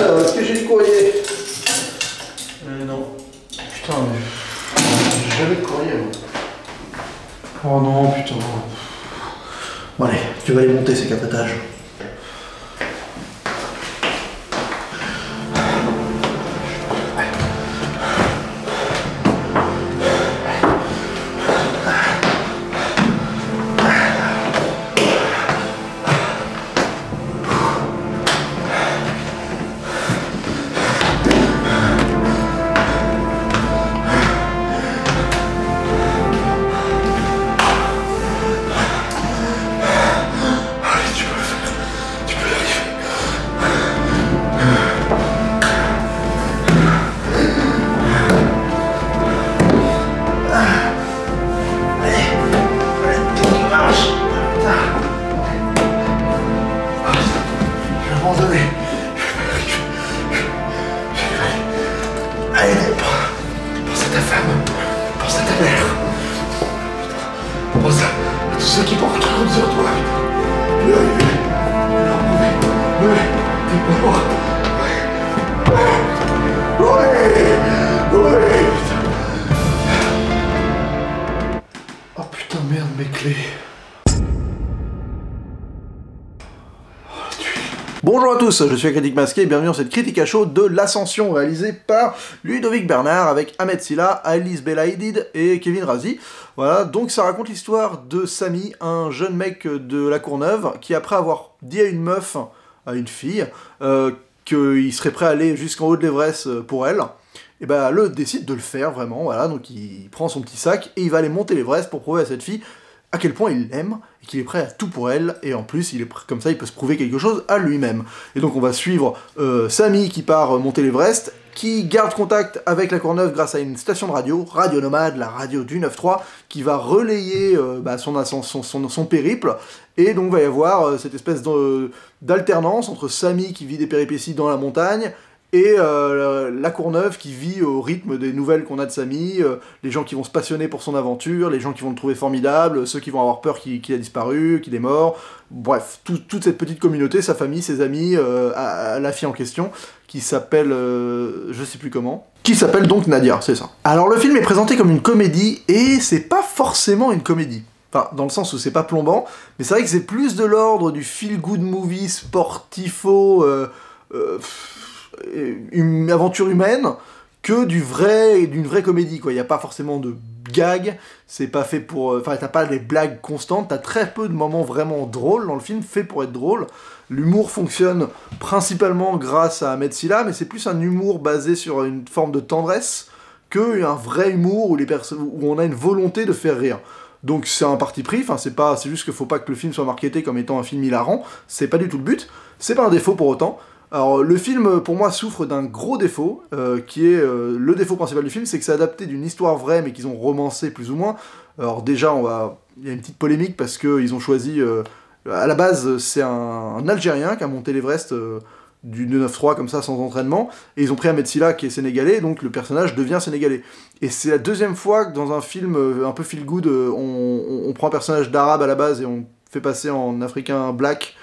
Alors, est-ce que j'ai du courrier? Non. Putain, mais... j'ai jamais de courrier, moi. Oh non, putain. Bon allez, tu vas les monter ces 4 étages. Oh putain, merde, mes clés. Bonjour à tous, je suis Critique Masqué et bienvenue dans cette critique à chaud de l'Ascension réalisée par Ludovic Bernard avec Ahmed Silla, Alice Belaïdid et Kevin Razi. Voilà, donc ça raconte l'histoire de Samy, un jeune mec de La Courneuve qui après avoir dit à une meuf, à une fille, qu'il serait prêt à aller jusqu'en haut de l'Everest pour elle, et ben le décide de le faire vraiment, voilà, donc il prend son petit sac et il va aller monter l'Everest pour prouver à cette fille à quel point il l'aime, et qu'il est prêt à tout pour elle, et en plus, comme ça, il peut se prouver quelque chose à lui-même. Et donc on va suivre Samy qui part monter l'Everest, qui garde contact avec La Courneuve grâce à une station de radio, Radio Nomade, la radio du 9-3, qui va relayer son périple, et donc il va y avoir cette espèce d'alternance entre Samy qui vit des péripéties dans la montagne, et La Courneuve qui vit au rythme des nouvelles qu'on a de Samy, les gens qui vont se passionner pour son aventure, les gens qui vont le trouver formidable, ceux qui vont avoir peur qu'il a disparu, qu'il est mort, bref, toute cette petite communauté, sa famille, ses amis, la fille en question, qui s'appelle, je sais plus comment, qui s'appelle donc Nadia, c'est ça. Alors le film est présenté comme une comédie, et c'est pas forcément une comédie. Enfin, dans le sens où c'est pas plombant, mais c'est vrai que c'est plus de l'ordre du feel-good movie sportifo, une aventure humaine que d'une vraie comédie, quoi. Il n'y a pas forcément de gags, c'est pas fait pour... Enfin, t'as pas des blagues constantes, t'as très peu de moments vraiment drôles dans le film, fait pour être drôle. L'humour fonctionne principalement grâce à Ahmed Silla, mais c'est plus un humour basé sur une forme de tendresse qu'un vrai humour où on a une volonté de faire rire. Donc c'est un parti pris, enfin c'est juste qu'il faut pas que le film soit marketé comme étant un film hilarant, c'est pas du tout le but, c'est pas un défaut pour autant. Alors le film, pour moi, souffre d'un gros défaut, qui est le défaut principal du film, c'est que c'est adapté d'une histoire vraie, mais qu'ils ont romancé plus ou moins. Alors déjà, il y a une petite polémique, parce qu'ils ont choisi... à la base, c'est un Algérien qui a monté l'Everest du 9-3, comme ça, sans entraînement, et ils ont pris Ahmed Silla, qui est sénégalais, donc le personnage devient sénégalais. Et c'est la deuxième fois que dans un film un peu feel-good, on prend un personnage d'arabe à la base, et on fait passer en africain black.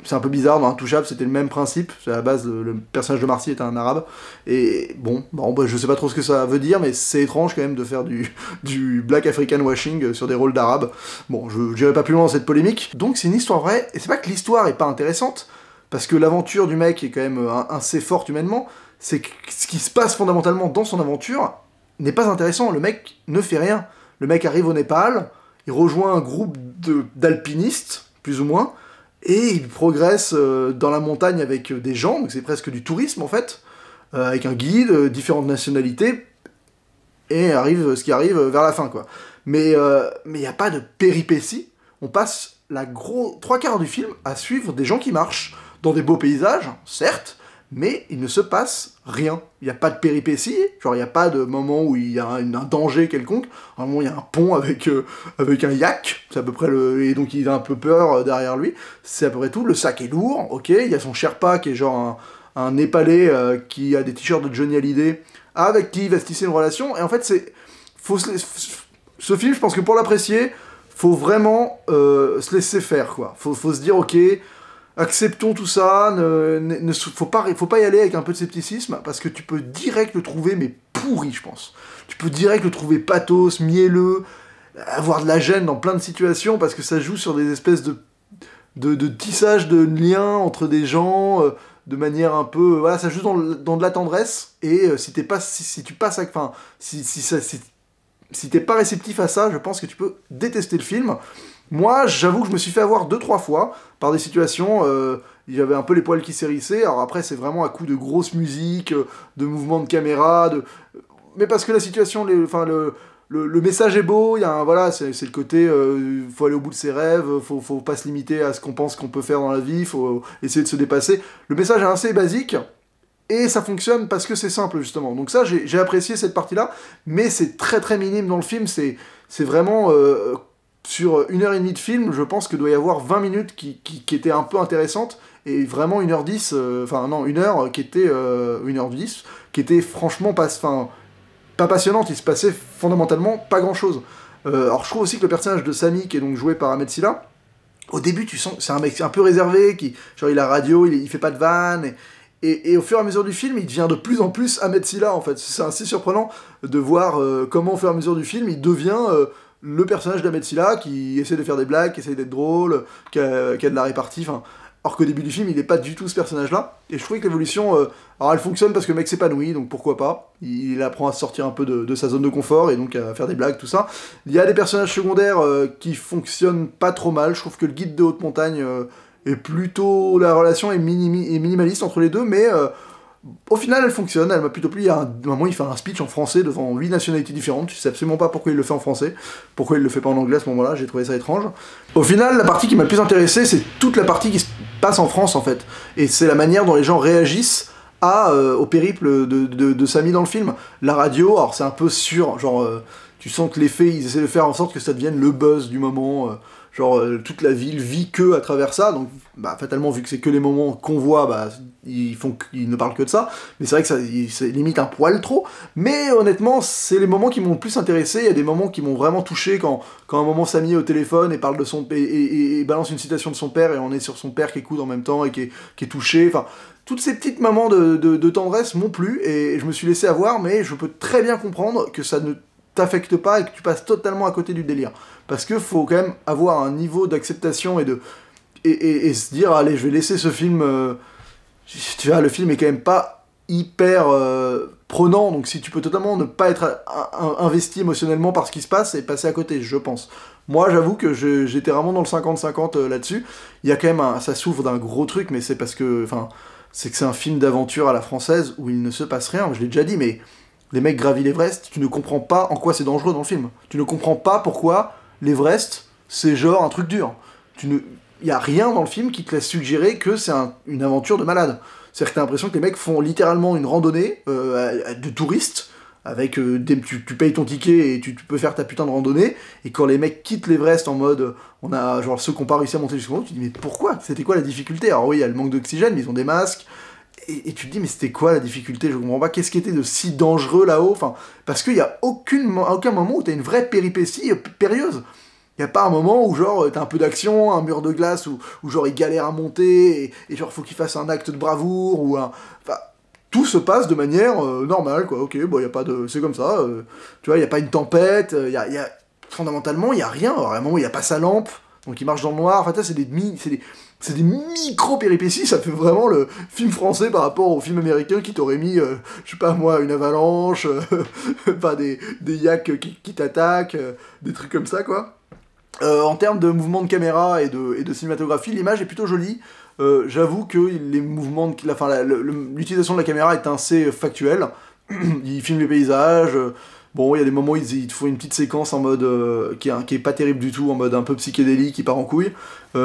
C'est un peu bizarre, dans Intouchable, c'était le même principe. À la base, le personnage de Marcy était un arabe. Et bon, je sais pas trop ce que ça veut dire, mais c'est étrange quand même de faire du black African washing sur des rôles d'arabe. Bon, je n'irai pas plus loin dans cette polémique. Donc c'est une histoire vraie, et c'est pas que l'histoire est pas intéressante, parce que l'aventure du mec est quand même assez forte humainement, c'est que ce qui se passe fondamentalement dans son aventure n'est pas intéressant. Le mec ne fait rien. Le mec arrive au Népal, il rejoint un groupe d'alpinistes, plus ou moins, et il progresse dans la montagne avec des gens, donc c'est presque du tourisme en fait, avec un guide, différentes nationalités, et arrive ce qui arrive vers la fin, quoi. Mais il n'y a pas de péripéties, on passe 3/4 du film à suivre des gens qui marchent, dans des beaux paysages, certes, mais il ne se passe rien. Il n'y a pas de péripéties, genre il n'y a pas de moment où il y a un danger quelconque. À un moment, il y a un pont avec un yak, c'est à peu près et donc il a un peu peur derrière lui. C'est à peu près tout, le sac est lourd, ok, il y a son Sherpa qui est genre un Népalais qui a des t-shirts de Johnny Hallyday, avec qui il va se tisser une relation, et en fait ce film, je pense que pour l'apprécier, faut vraiment se laisser faire, quoi. Faut se dire, ok, Acceptons tout ça, faut pas y aller avec un peu de scepticisme, parce que tu peux direct le trouver, mais pourri, je pense. Tu peux direct le trouver pathos, mielleux, avoir de la gêne dans plein de situations, parce que ça joue sur des espèces de tissage de liens entre des gens, de manière un peu... Voilà, ça joue dans de la tendresse, et si tu passes à... Enfin, si t'es pas réceptif à ça, je pense que tu peux détester le film. Moi, j'avoue que je me suis fait avoir 2-3 fois par des situations, il y avait un peu les poils qui s'hérissaient, alors après c'est vraiment à coup de grosse musique, de mouvements de caméra, mais parce que la situation, le message est beau, voilà, c'est le côté, faut aller au bout de ses rêves, faut pas se limiter à ce qu'on pense qu'on peut faire dans la vie, faut essayer de se dépasser. Le message est assez basique, et ça fonctionne parce que c'est simple, justement. Donc ça, j'ai apprécié cette partie-là, mais c'est très très minime dans le film, c'est vraiment... sur 1h30 de film, je pense que doit y avoir 20 minutes qui étaient un peu intéressantes, et vraiment 1h10, enfin non, 1h qui était 1h10, qui était franchement pas passionnante, il se passait fondamentalement pas grand-chose. Alors je trouve aussi que le personnage de Samy, qui est donc joué par Ahmed Silla, au début tu sens que c'est un mec un peu réservé, genre il a radio, il fait pas de vannes, et au fur et à mesure du film, il devient de plus en plus Ahmed Silla, en fait. C'est assez surprenant de voir comment, au fur et à mesure du film, il devient le personnage d'Ahmed Silla, qui essaie de faire des blagues, qui essaie d'être drôle, qui a de la répartie, enfin... Alors qu'au début du film, il n'est pas du tout ce personnage-là. Et je trouvais que l'évolution, alors elle fonctionne parce que le mec s'épanouit, donc pourquoi pas. Il apprend à sortir un peu de sa zone de confort, et donc à faire des blagues, tout ça. Il y a des personnages secondaires qui fonctionnent pas trop mal. Je trouve que le guide de haute montagne est plutôt... La relation est minimaliste entre les deux, mais... au final, elle fonctionne, elle m'a plutôt plu. Il y a un moment, il fait un speech en français devant 8 nationalités différentes. Je sais absolument pas pourquoi il le fait en français, pourquoi il le fait pas en anglais à ce moment-là, j'ai trouvé ça étrange. Au final, la partie qui m'a le plus intéressé, c'est toute la partie qui se passe en France, en fait. Et c'est la manière dont les gens réagissent au périple de Samy dans le film. La radio, alors c'est un peu sûr, genre, tu sens que l'effet, ils essaient de faire en sorte que ça devienne le buzz du moment. Genre, toute la ville vit que à travers ça, donc bah, fatalement, vu que c'est que les moments qu'on voit, bah, ils ne parlent que de ça, mais c'est vrai que c'est limite un poil trop, mais honnêtement, c'est les moments qui m'ont le plus intéressé. Il y a des moments qui m'ont vraiment touché, quand à un moment Samy est au téléphone et parle de et balance une citation de son père, et on est sur son père qui écoute en même temps, et qui est touché, enfin... Toutes ces petites moments de tendresse m'ont plu, et je me suis laissé avoir, mais je peux très bien comprendre que ça ne t'affecte pas et que tu passes totalement à côté du délire. Parce que faut quand même avoir un niveau d'acceptation et se dire, allez, je vais laisser ce film... tu vois, le film est quand même pas hyper prenant, donc si tu peux totalement ne pas être investi émotionnellement par ce qui se passe, et passer à côté, je pense. Moi, j'avoue que j'étais vraiment dans le 50-50 là-dessus. Il y a quand même ça s'ouvre d'un gros truc, mais c'est parce que... Enfin, c'est que c'est un film d'aventure à la française où il ne se passe rien, je l'ai déjà dit, mais... Les mecs gravissent l'Everest, tu ne comprends pas en quoi c'est dangereux dans le film. Tu ne comprends pas pourquoi l'Everest, c'est genre un truc dur. Il y a rien dans le film qui te laisse suggérer que c'est une aventure de malade. C'est-à-dire que t'as l'impression que les mecs font littéralement une randonnée de touristes, avec tu payes ton ticket et tu peux faire ta putain de randonnée, et quand les mecs quittent l'Everest en mode, on a genre ceux qui n'ont pas réussi à monter jusqu'au bout, tu te dis mais pourquoi? C'était quoi la difficulté? Alors oui, il y a le manque d'oxygène, mais ils ont des masques, et tu te dis, mais c'était quoi la difficulté? Je comprends pas, qu'est-ce qui était de si dangereux là-haut? Enfin, parce qu'il y a aucun moment où t'as une vraie péripétie périlleuse. Y a pas un moment où genre t'as un peu d'action, un mur de glace, où genre il galère à monter, et genre faut qu'il fasse un acte de bravoure, ou un... Enfin, tout se passe de manière normale, quoi. Ok, bon, y a pas de... C'est comme ça, tu vois, y a pas une tempête, fondamentalement, y a rien. Alors, à un moment, y a pas sa lampe, donc il marche dans le noir. Enfin, c'est des micro-péripéties, ça fait vraiment le film français par rapport au film américain qui t'aurait mis, je sais pas moi, une avalanche, enfin des yaks qui t'attaquent, des trucs comme ça, quoi. En termes de mouvement de caméra et de cinématographie, l'image est plutôt jolie. J'avoue que les mouvements, l'utilisation de la caméra est assez factuelle. Il filme les paysages. Bon, il y a des moments où il te faut une petite séquence en mode qui est pas terrible du tout, en mode un peu psychédélique, qui part en couille.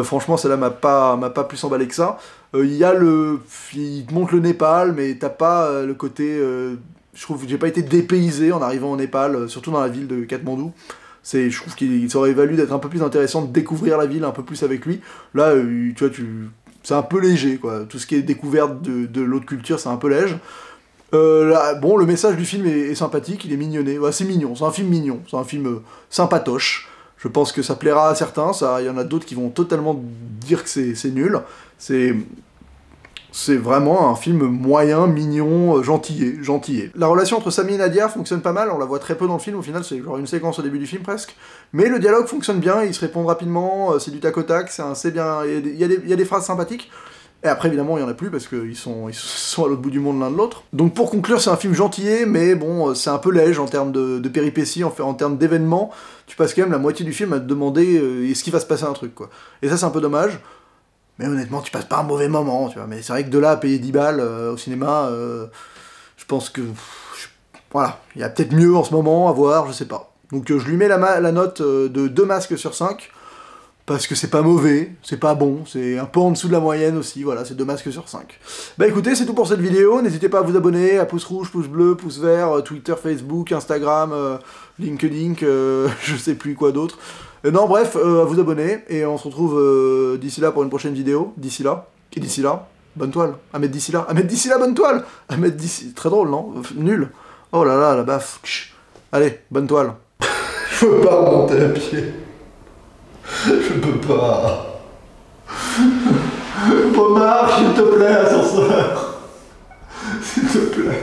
Franchement, celle-là m'a pas plus emballé que ça. Il te montre le Népal, mais t'as pas le côté... je trouve que j'ai pas été dépaysé en arrivant au Népal, surtout dans la ville de Katmandou. Je trouve qu'il aurait valu d'être un peu plus intéressant, de découvrir la ville un peu plus avec lui. Là, tu vois, c'est un peu léger, quoi. Tout ce qui est découverte de l'autre culture, c'est un peu léger. Là, bon, le message du film est sympathique, il est mignonné. Ouais, c'est mignon, c'est un film mignon, c'est un film sympatoche. Je pense que ça plaira à certains, il y en a d'autres qui vont totalement dire que c'est nul. C'est vraiment un film moyen, mignon, gentillet. La relation entre Samy et Nadia fonctionne pas mal, on la voit très peu dans le film, au final c'est genre une séquence au début du film presque. Mais le dialogue fonctionne bien, ils se répondent rapidement, c'est du tac au tac, c'est bien, il y a des phrases sympathiques. Et après évidemment il y en a plus parce qu'ils sont à l'autre bout du monde l'un de l'autre. Donc pour conclure, c'est un film gentillet, mais bon, c'est un peu léger en termes de péripéties, en termes d'événements. Tu passes quand même la moitié du film à te demander est-ce qu'il va se passer un truc, quoi. Et ça c'est un peu dommage. Mais honnêtement, tu passes pas un mauvais moment, tu vois. Mais c'est vrai que de là à payer 10 balles au cinéma, je pense que... voilà, il y a peut-être mieux en ce moment à voir, je sais pas. Donc je lui mets la note de 2 masques sur 5, parce que c'est pas mauvais, c'est pas bon, c'est un peu en dessous de la moyenne aussi, voilà, c'est 2 masques sur 5. Bah écoutez, c'est tout pour cette vidéo, n'hésitez pas à vous abonner, à pouce rouge, pouce bleu, pouce vert, Twitter, Facebook, Instagram, LinkedIn, je sais plus quoi d'autre. Non, bref, à vous abonner, et on se retrouve d'ici là pour une prochaine vidéo. D'ici là, bonne toile. À mettre d'ici là, bonne toile. À mettre d'ici, très drôle, non? Nul. Oh là là, la baffe. Allez, bonne toile. Je peux pas remonter à pied. Je peux pas. Omar, s'il te plaît, ascenseur. S'il te plaît.